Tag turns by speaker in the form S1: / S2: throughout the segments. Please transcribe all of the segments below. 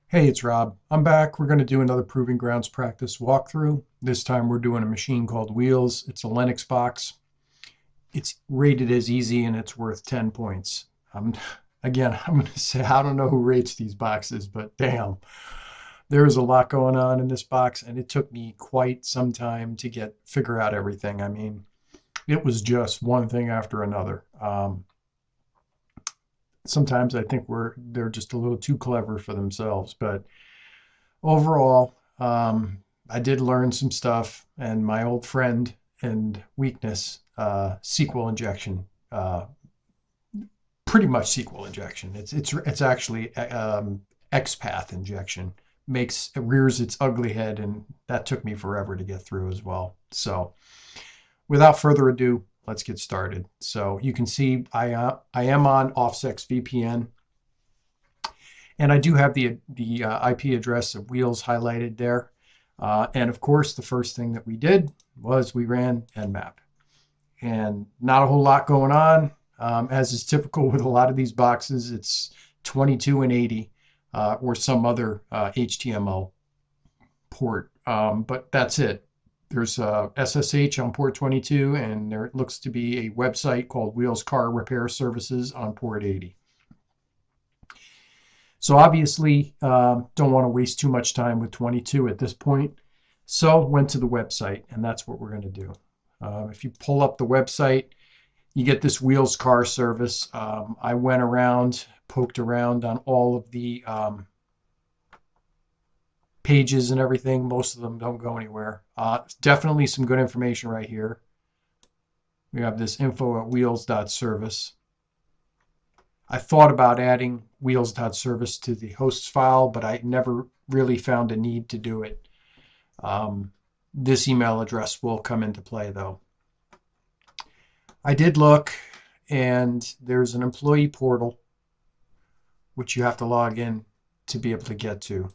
S1: Hey, it's Rob. I'm back. We're going to do another Proving Grounds practice walkthrough. This time we're doing a machine called Wheels. It's a Linux box. It's rated as easy and it's worth 10 points. I'm going to say I don't know who rates these boxes, but damn, there is a lot going on in this box and it took me quite some time to figure out everything. I mean, it was just one thing after another. Sometimes I think they're just a little too clever for themselves, but overall, I did learn some stuff, and my old friend and weakness, SQL injection, pretty much SQL injection. It's actually XPath injection rears its ugly head, and that took me forever to get through as well. So, without further ado, let's get started. So you can see I am on Offsec's VPN. And I do have the IP address of Wheels highlighted there. And of course, the first thing that we did was we ran Nmap. And not a whole lot going on. As is typical with a lot of these boxes, it's 22 and 80 or some other HTML port. But that's it. There's SSH on port 22, and there looks to be a website called Wheels Car Repair Services on port 80. So obviously, don't want to waste too much time with 22 at this point. So went to the website, and that's what we're going to do. If you pull up the website, you get this Wheels car service. I went around, poked around on all of the pages and everything. Most of them don't go anywhere. Definitely some good information right here. We have this info@wheels.service. I thought about adding wheels.service to the hosts file, but I never really found a need to do it. This email address will come into play though. I did look, and there's an employee portal which you have to log in to be able to get to.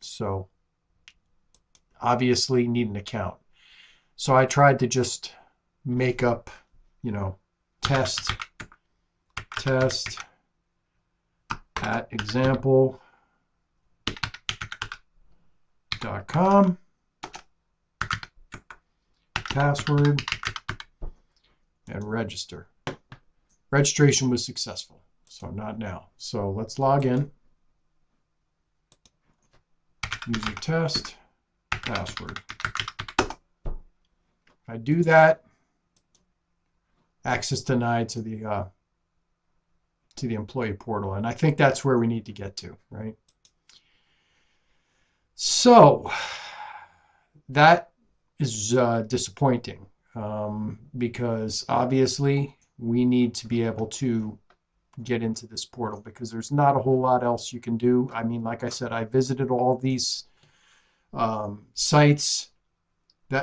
S1: So obviously need an account. So I tried to just make up, test at example.com, password, and register. Registration was successful, so not now. So let's log in. User test, password. If I do that, access denied to the employee portal. And I think that's where we need to get to, right? So that is disappointing because obviously we need to be able to get into this portal because there's not a whole lot else you can do. I mean, like I said, I visited all these sites.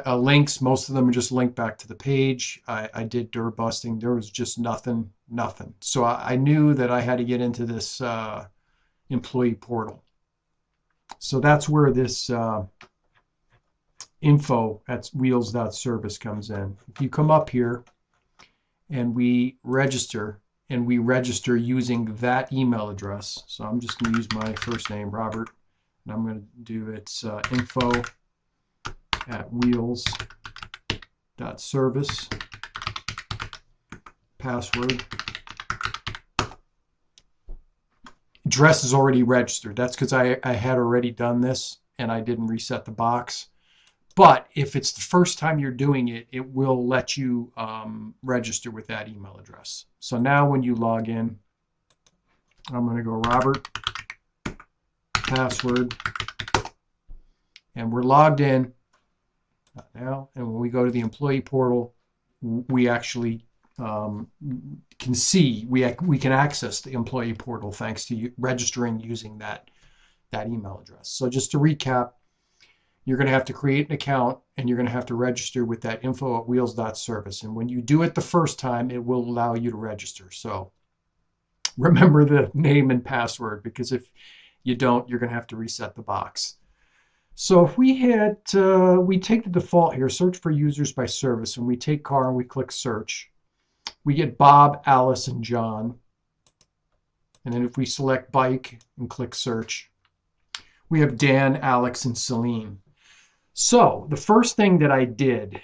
S1: Links, most of them are just linked back to the page. I did dir busting. There was just nothing. So I knew that I had to get into this employee portal. So that's where this info@wheels.service comes in. If you come up here and we register using that email address. So I'm just going to use my first name, Robert, and I'm going to do it's info@wheels.service, password. Address is already registered. That's because I had already done this and I didn't reset the box. But if it's the first time you're doing it, it will let you register with that email address. So now when you log in, I'm going to go Robert, password, and we're logged in now. And when we go to the employee portal, we actually can see, we can access the employee portal thanks to you registering using that email address. So just to recap, you're going to have to create an account and you're going to have to register with that info@wheels.service. And when you do it the first time, it will allow you to register. So remember the name and password, because if you don't, you're going to have to reset the box. So if we take the default here, search for users by service, and we take car and we click search, we get Bob, Alice, and John. And then if we select bike and click search, we have Dan, Alex, and Celine. So the first thing that I did,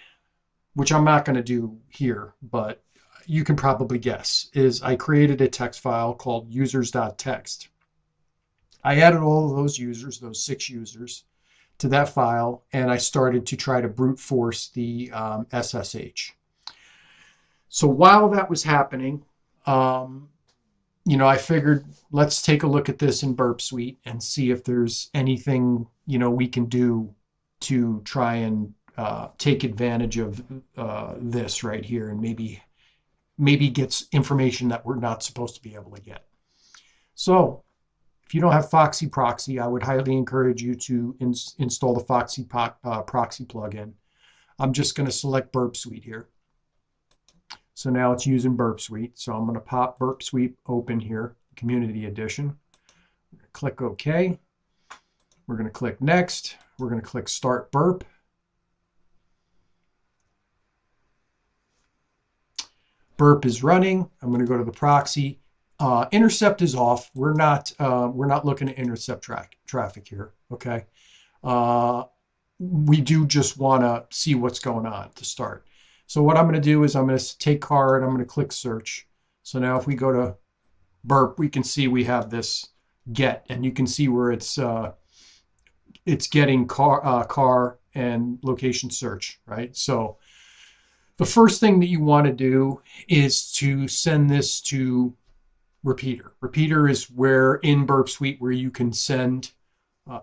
S1: which I'm not going to do here, but you can probably guess, is I created a text file called users.txt. I added all of those users, those 6 users, to that file, and I started to try to brute force the SSH. So while that was happening, I figured let's take a look at this in Burp Suite and see if there's anything, we can do to try and take advantage of this right here, and maybe gets information that we're not supposed to be able to get. So if you don't have Foxy Proxy, I would highly encourage you to install the Foxy Proxy plugin. I'm just going to select Burp Suite here. So now it's using Burp Suite. So I'm going to pop Burp Suite open here, Community Edition. Click OK. We're going to click Next. We're going to click Start Burp. Burp is running. I'm going to go to the proxy. Intercept is off. We're not looking at intercept traffic here. Okay. We do just want to see what's going on to start. So what I'm going to do is I'm going to take car and I'm going to click search. So now if we go to Burp, we can see we have this get, and you can see where it's getting car and location search, right? So the first thing that you want to do is to send this to Repeater. Repeater is where in Burp Suite where you can send,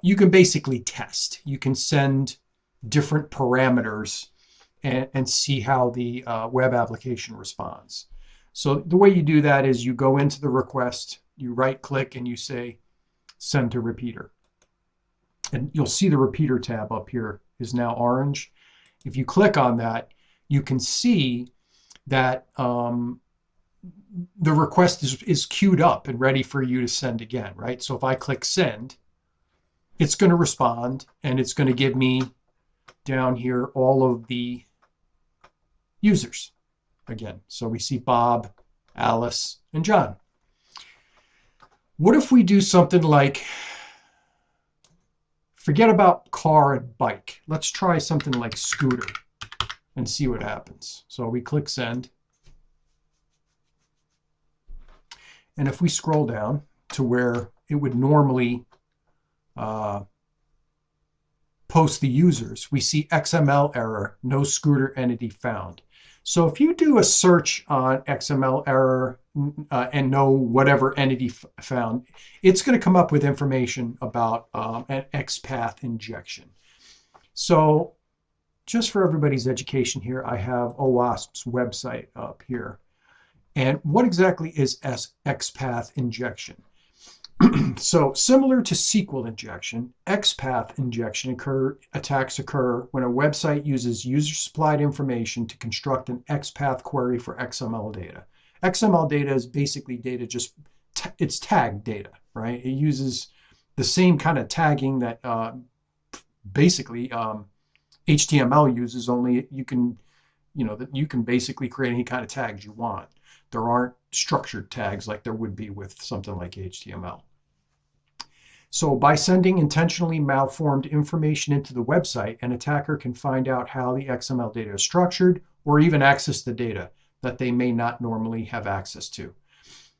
S1: you can basically test. You can send different parameters and see how the web application responds. So the way you do that is you go into the request, you right click and you say send to Repeater. And you'll see the Repeater tab up here is now orange. If you click on that, you can see that the request is queued up and ready for you to send again, right? So if I click send, it's going to respond and it's going to give me down here all of the users again. So we see Bob, Alice, and John. What if we do something like, forget about car and bike. Let's try something like scooter and see what happens. So we click send. And if we scroll down to where it would normally post the users, we see XML error, no scooter entity found. So if you do a search on XML error and no whatever entity found, it's going to come up with information about an XPath injection. So just for everybody's education here, I have OWASP's website up here. And what exactly is XPath injection? So similar to SQL injection, XPath injection attacks occur when a website uses user-supplied information to construct an XPath query for XML data. XML data is basically data, it's tagged data, right? It uses the same kind of tagging that basically HTML uses, only you can basically create any kind of tags you want. There aren't structured tags like there would be with something like HTML. So by sending intentionally malformed information into the website, an attacker can find out how the XML data is structured or even access the data that they may not normally have access to.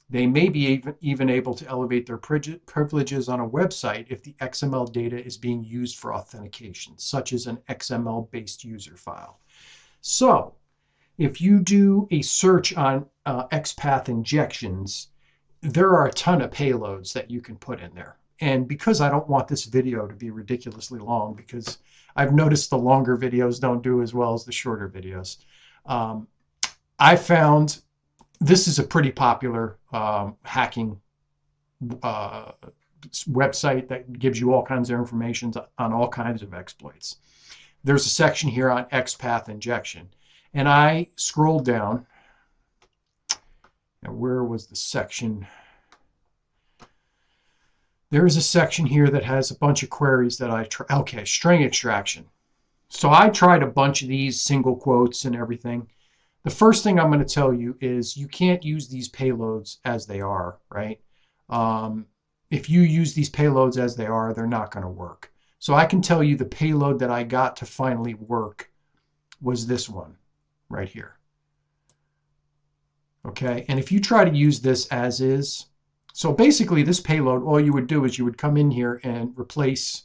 S1: They may be even able to elevate their privileges on a website if the XML data is being used for authentication, such as an XML-based user file. So if you do a search on XPath injections, there are a ton of payloads that you can put in there. And because I don't want this video to be ridiculously long, because I've noticed the longer videos don't do as well as the shorter videos, I found this is a pretty popular hacking website that gives you all kinds of information on all kinds of exploits. There's a section here on XPath injection. And I scrolled down. And where was the section? There's a section here that has a bunch of queries that I tried. Okay, string extraction. So I tried a bunch of these single quotes and everything. The first thing I'm going to tell you is you can't use these payloads as they are, right? If you use these payloads as they are, they're not going to work. So I can tell you the payload that I got to finally work was this one right here. Okay, and if you try to use this as is, so basically this payload, all you would do is you would come in here and replace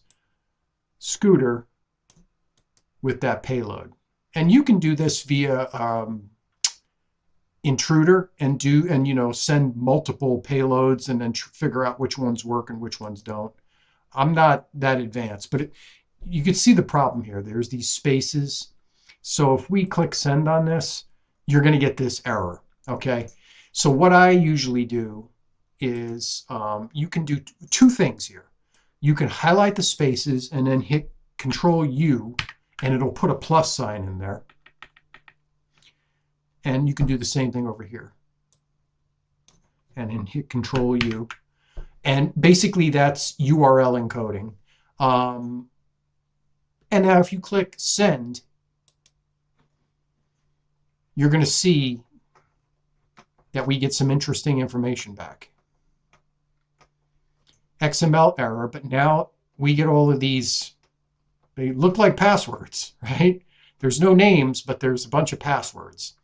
S1: Scooter with that payload. And you can do this via Intruder and send multiple payloads and then figure out which ones work and which ones don't. I'm not that advanced, but you can see the problem here. There's these spaces. So if we click send on this, you're going to get this error. Okay. So what I usually do is you can do two things here. You can highlight the spaces and then hit Control U and it'll put a plus sign in there. And you can do the same thing over here. And then hit Control U. And basically that's URL encoding. And now if you click send, you're going to see that we get some interesting information back. XML error, but now we get all of these, they look like passwords, right? There's no names, but there's a bunch of passwords.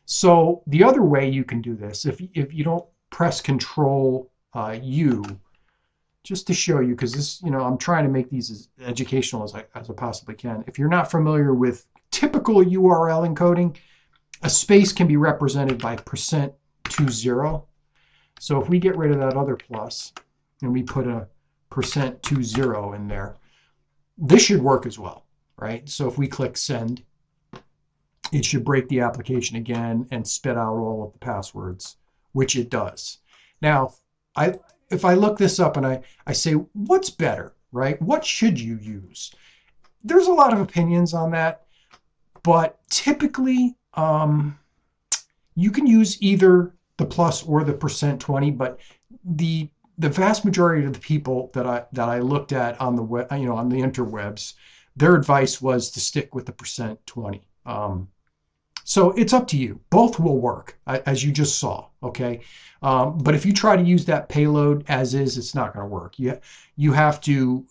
S1: So the other way you can do this, if you don't press Control U, just to show you, because this, I'm trying to make these as educational as I possibly can. If you're not familiar with typical URL encoding, a space can be represented by %20. So if we get rid of that other plus and we put a %20 in there, this should work as well, right? So if we click send, it should break the application again and spit out all of the passwords, which it does. Now, if I look this up and I say, what's better, right? What should you use? There's a lot of opinions on that, but typically you can use either the plus or the %20, but the vast majority of the people that I looked at on the web, on the interwebs, their advice was to stick with the %20. So it's up to you. Both will work, as you just saw, okay? But if you try to use that payload as is, it's not going to work. You have to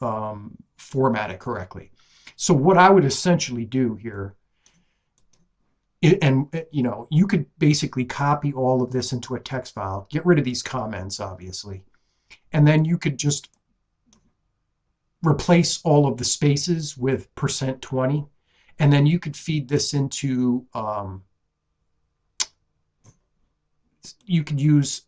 S1: format it correctly. So what I would essentially do here, and you could basically copy all of this into a text file, get rid of these comments, obviously, and then you could just replace all of the spaces with %20. And then you could feed this into, you could use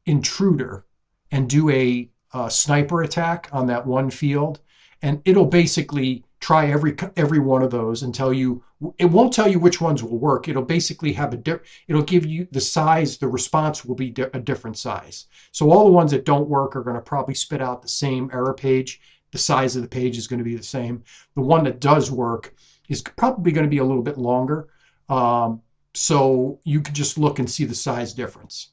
S1: Intruder and do a sniper attack on that one field. And it'll basically try every one of those and tell you, it won't tell you which ones will work. It'll basically have it'll give you the size, the response will be a different size. So all the ones that don't work are going to probably spit out the same error page. The size of the page is going to be the same. The one that does work is probably going to be a little bit longer. So you could just look and see the size difference.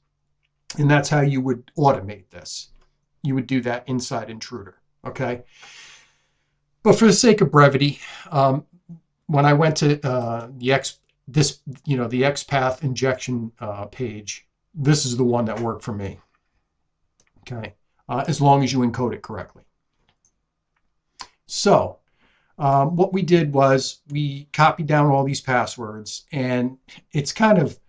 S1: And that's how you would automate this. You would do that inside Intruder, okay? But for the sake of brevity, when I went to the XPath injection page, this is the one that worked for me, okay? As long as you encode it correctly. So what we did was we copied down all these passwords, and it's kind of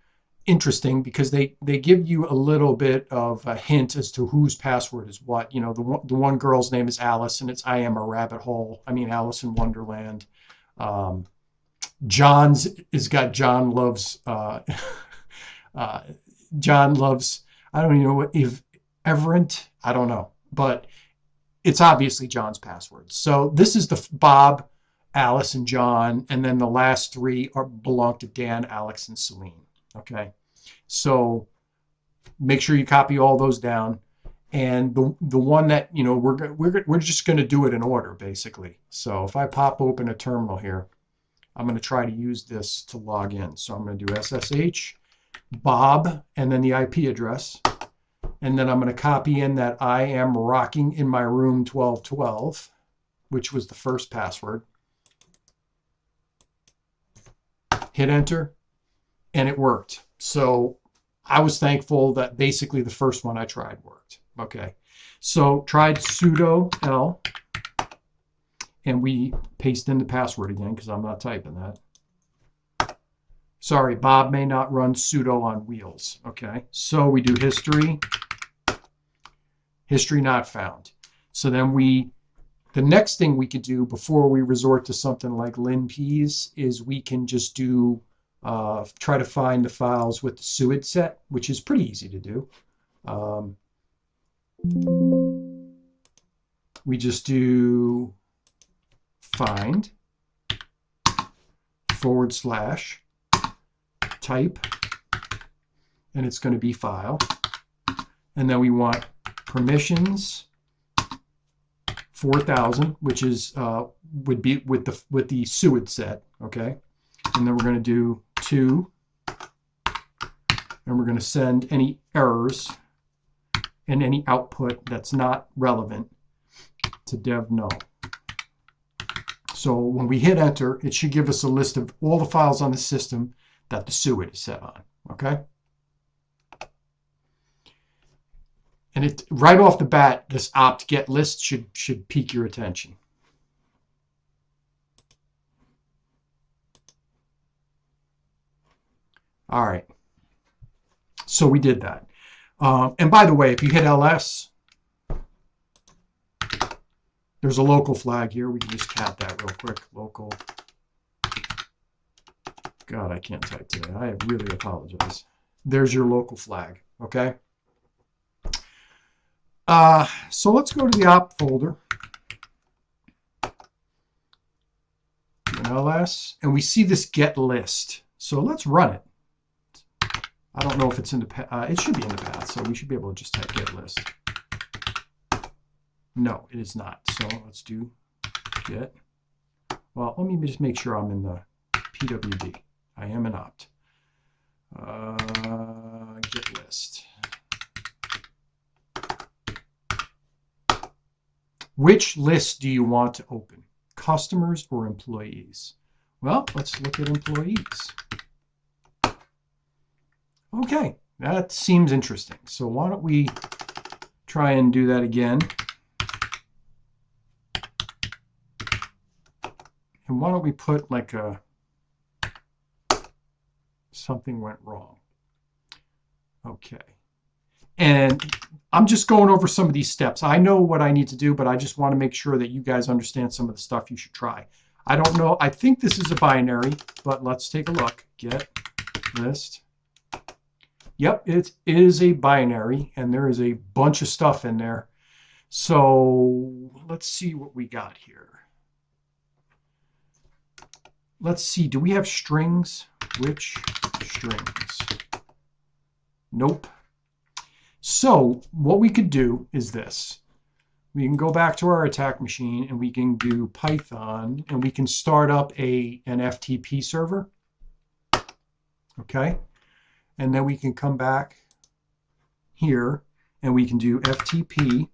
S1: interesting because they give you a little bit of a hint as to whose password is what. The one girl's name is Alice, and it's I am a rabbit hole. I mean, Alice in Wonderland. John's has got John loves John loves, I don't even know what, if Everett, I don't know, but it's obviously John's password. So this is the Bob, Alice, and John, and then the last three belong to Dan, Alex, and Celine. Okay, so make sure you copy all those down, and the one that we're just going to do it in order, basically. So if I pop open a terminal here, I'm going to try to use this to log in. So I'm going to do SSH Bob and then the IP address. And then I'm going to copy in that I am rocking in my room 1212, which was the first password. Hit enter, and it worked. So I was thankful that basically the first one I tried worked. Okay, so tried sudo L, and we paste in the password again because I'm not typing that. Sorry, Bob may not run sudo on wheels. Okay, so we do history not found. So then the next thing we could do before we resort to something like linps is we can just do try to find the files with the suid set, which is pretty easy to do. We just do find / type, and it's going to be file, and then we want permissions 4000, which is would be with the suid set. Okay, and then we're going to do 2, and we're going to send any errors and any output that's not relevant to dev null. So when we hit enter, it should give us a list of all the files on the system that the suid is set on. Okay, and it right off the bat, this opt get list should pique your attention. All right, so we did that. And by the way, if you hit ls, there's a local flag here. We can just cat that real quick. Local. God, I can't type today. I really apologize. There's your local flag. Okay. So let's go to the opt folder. ls, and we see this get list. So let's run it. I don't know if it's in the path. It should be in the path, so we should be able to just type get list. No, it is not. So let's do get. Well, let me just make sure I'm in the PWD. I am an opt. Get list. Which list do you want to open? Customers or employees? Well, let's look at employees. Okay, that seems interesting. So why don't we try and do that again? And why don't we put like something went wrong. Okay. And I'm just going over some of these steps. I know what I need to do, but I just want to make sure that you guys understand some of the stuff you should try. I don't know. I think this is a binary, but let's take a look. Get list. Yep, it is a binary, and there is a bunch of stuff in there. So let's see what we got here. Let's see. Do we have strings? Which strings? Nope. So what we could do is this. We can go back to our attack machine and we can do Python and we can start up an FTP server. Okay. And then we can come back here and we can do FTP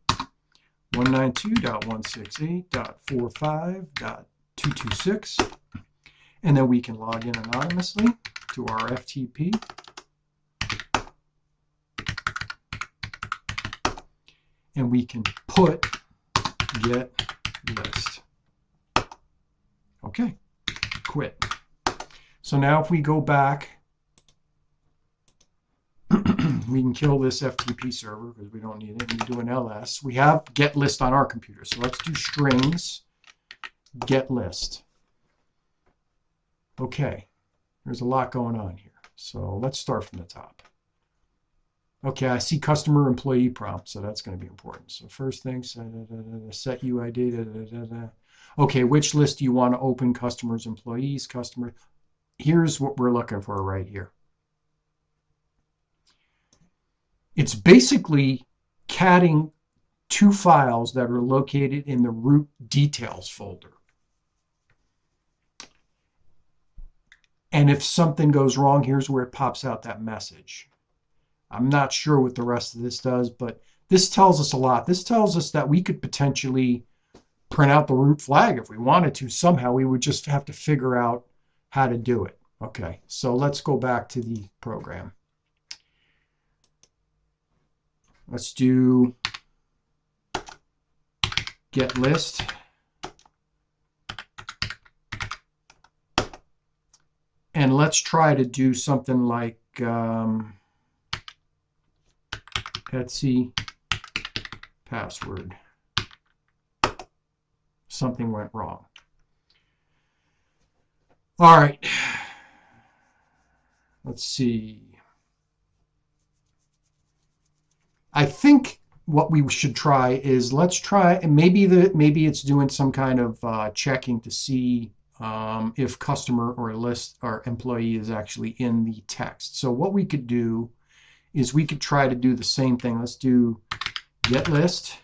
S1: 192.168.45.226. And then we can log in anonymously to our FTP. And we can put get list. Okay, quit. So now if we go back, we can kill this FTP server because we don't need it. We do an ls. We have get list on our computer. So let's do strings get list. Okay, there's a lot going on here. So let's start from the top. Okay, I see customer employee prompt, so that's going to be important. So first thing, set UID. Okay, which list do you want to open? Customers, employees, customer. Here's what we're looking for right here. It's basically catting two files that are located in the root details folder. And if something goes wrong, here's where it pops out that message. I'm not sure what the rest of this does, but this tells us a lot. This tells us that we could potentially print out the root flag if we wanted to. Somehow we would just have to figure out how to do it. Okay, so let's go back to the program. Let's do get list. And let's try to do something like Etsy password. Something went wrong. All right. Let's see. I think what we should try is let's try, and maybe it's doing some kind of checking to see if customer or list or employee is actually in the text. So what we could do is we could try to do the same thing. Let's do get list.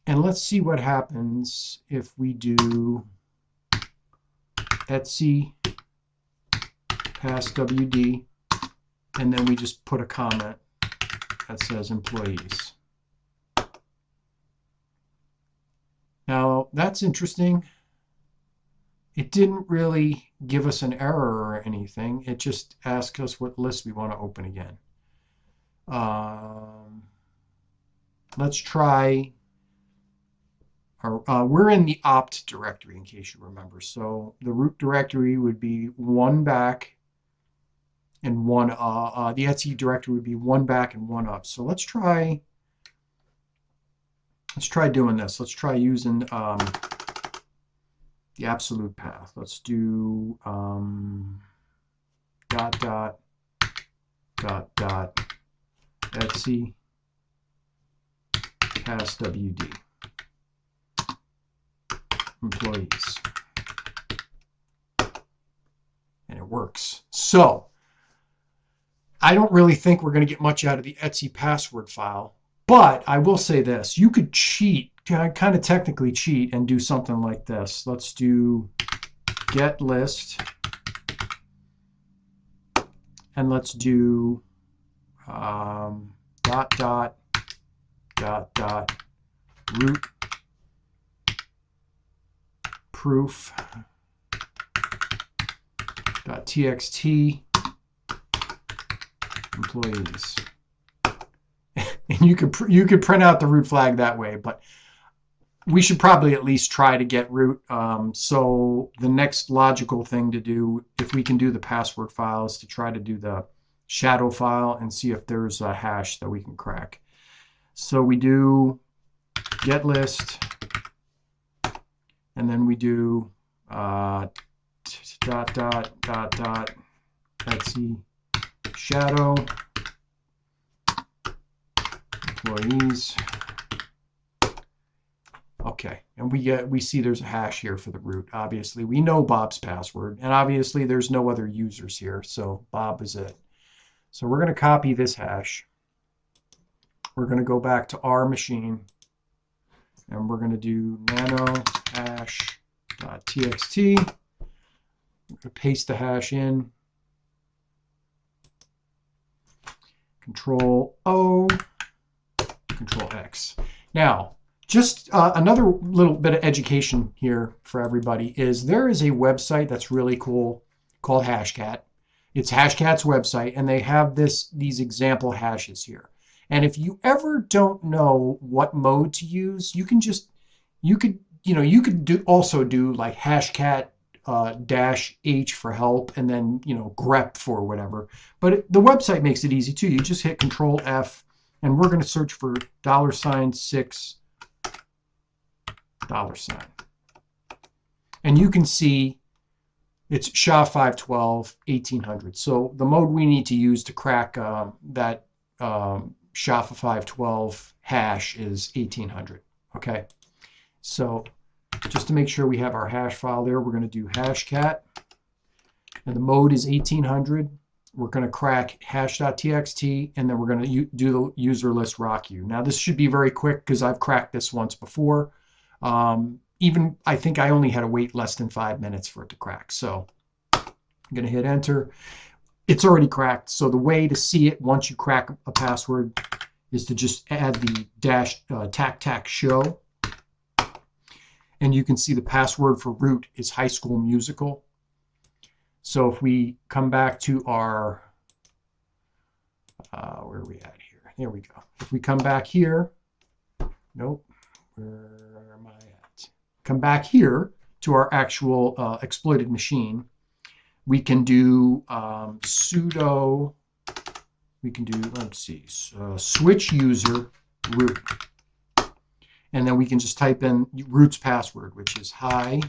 S1: And let's see what happens if we do Etsy pass WD, and then we just put a comment that says employees. Now that's interesting. It didn't really give us an error or anything. It just asked us what list we want to open again. Let's try. We're in the opt directory, in case you remember. So the root directory would be one back and one the Etsy directory would be one back and one up. So let's try doing this. Let's try using the absolute path. Let's do dot Etsy pass WD employees, and it works. So I don't really think we're going to get much out of the Etsy password file, but I will say this: you could cheat, kind of technically cheat, and do something like this. Let's do get list, and let's do dot root proof .txt employees. And you could print out the root flag that way, but we should probably at least try to get root. So the next logical thing to do, if we can do the password file, is to try to do the shadow file and see if there's a hash that we can crack. So we do get list, and then we do Etsy shadow employees. Okay, and we see there's a hash here for the root. Obviously, we know Bob's password, and obviously there's no other users here, so Bob is it. So we're going to copy this hash. We're going to go back to our machine, and we're going to do nano hash.txt. I'm going to paste the hash in. Control O, Control X. Now, just another little bit of education here for everybody is there is a website that's really cool called Hashcat. It's Hashcat's website, and they have these example hashes here. And if you ever don't know what mode to use, you could also do like Hashcat -H for help, and then grep for whatever. But the website makes it easy too. You just hit Control F, and we're going to search for $6 $. And you can see it's SHA-512 1800. So the mode we need to use to crack that SHA-512 hash is 1800. Okay, so just to make sure we have our hash file there, we're going to do hashcat, and the mode is 1800. We're going to crack hash.txt, and then we're going to do the user list rocku. Now this should be very quick because I've cracked this once before. Even I think I only had to wait less than 5 minutes for it to crack. So I'm going to hit enter. It's already cracked. So the way to see it once you crack a password is to just add the --tac show. And you can see the password for root is High School Musical. So if we come back to our Where are we at here? There we go. If we come back here, nope, where am I at? Come back here to our actual exploited machine. We can do sudo, we can do, let's see, switch user root. And then we can just type in root's password, which is hi,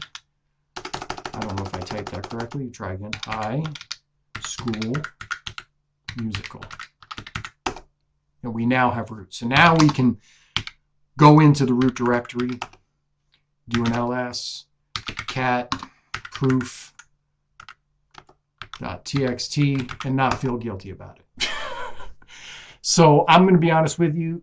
S1: I don't know if I typed that correctly, try again, hi, school, musical. And we now have root. So now we can go into the root directory, do an ls cat proof.txt and not feel guilty about it. So I'm going to be honest with you.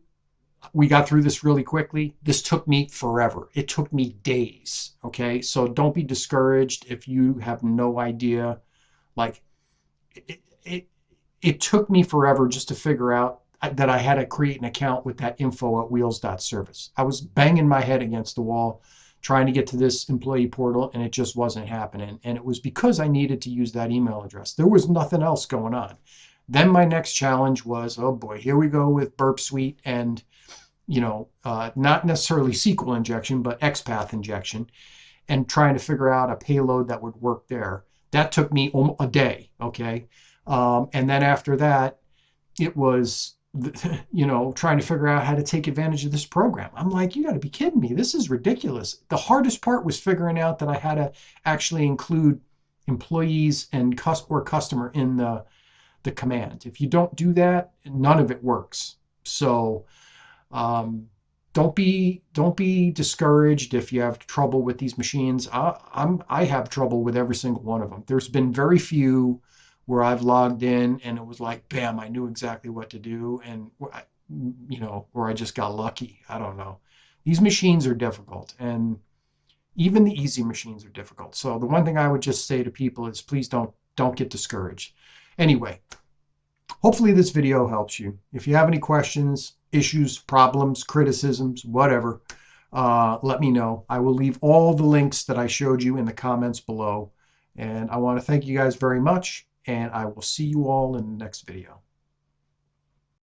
S1: We got through this really quickly. This took me forever. It took me days. Okay. So don't be discouraged if you have no idea. Like it took me forever just to figure out that I had to create an account with that info@wheels.service. I was banging my head against the wall trying to get to this employee portal, and it just wasn't happening. And it was because I needed to use that email address. There was nothing else going on. Then my next challenge was, oh boy, here we go with Burp Suite and, not necessarily SQL injection, but XPath injection, and trying to figure out a payload that would work there. That took me a day, okay? And then after that, it was, trying to figure out how to take advantage of this program. I'm like, you got to be kidding me. This is ridiculous. The hardest part was figuring out that I had to actually include employees and customer in the command. If you don't do that, none of it works. So don't be discouraged if you have trouble with these machines. I have trouble with every single one of them. There's been very few where I've logged in and it was like, bam, I knew exactly what to do, and or I just got lucky. I don't know. These machines are difficult, and even the easy machines are difficult. So the one thing I would just say to people is please don't get discouraged. Anyway, hopefully this video helps you. If you have any questions, issues, problems, criticisms, whatever, let me know. I will leave all the links that I showed you in the comments below. And I want to thank you guys very much, and I will see you all in the next video.